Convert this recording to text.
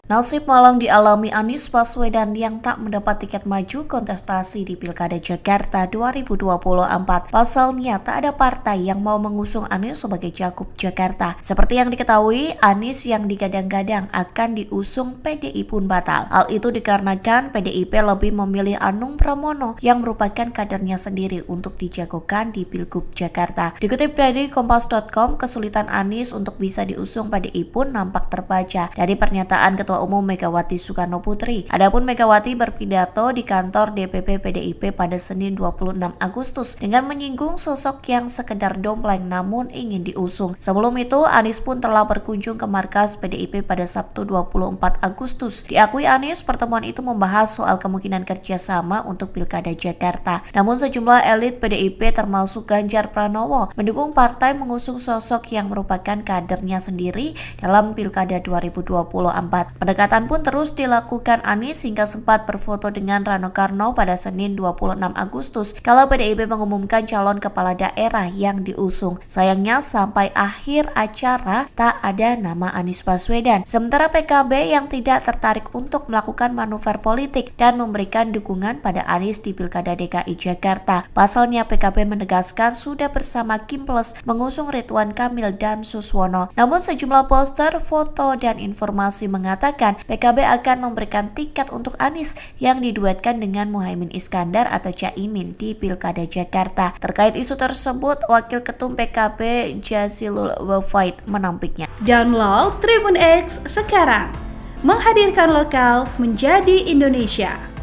Nasib malang dialami Anies Baswedan yang tak mendapat tiket maju kontestasi di Pilkada Jakarta 2024. Pasalnya, tak ada partai yang mau mengusung Anies sebagai cagup Jakarta. Seperti yang diketahui, Anies yang digadang-gadang akan diusung PDI pun batal. Hal itu dikarenakan PDIP lebih memilih Anung Pramono yang merupakan kadernya sendiri untuk dijagokan di Pilgub Jakarta. Dikutip dari Kompas.com, kesulitan Anies untuk bisa diusung PDI pun nampak terbaca dari pernyataan Ketua Umum Megawati Soekarno Putri. Adapun Megawati berpidato di kantor DPP PDIP pada Senin 26 Agustus dengan menyinggung sosok yang sekedar dompleng namun ingin diusung. Sebelum itu, Anies pun telah berkunjung ke markas PDIP pada Sabtu 24 Agustus. Diakui Anies, pertemuan itu membahas soal kemungkinan kerjasama untuk Pilkada Jakarta. Namun sejumlah elit PDIP termasuk Ganjar Pranowo mendukung partai mengusung sosok yang merupakan kadernya sendiri dalam Pilkada 2024. Pendekatan pun terus dilakukan Anies hingga sempat berfoto dengan Rano Karno pada Senin 26 Agustus kalau PDIP mengumumkan calon kepala daerah yang diusung. Sayangnya sampai akhir acara tak ada nama Anies Baswedan. Sementara PKB yang tidak tertarik untuk melakukan manuver politik dan memberikan dukungan pada Anies di Pilkada DKI Jakarta. Pasalnya PKB menegaskan sudah bersama Kim Plus mengusung Ridwan Kamil dan Suswono. Namun sejumlah poster, foto, dan informasi mengatakan PKB akan memberikan tiket untuk Anies yang diduetkan dengan Muhaimin Iskandar atau Caimin di Pilkada Jakarta. Terkait isu tersebut, Wakil Ketum PKB Jazilul Wafait menampiknya. Download Tribun X sekarang, menghadirkan lokal menjadi Indonesia.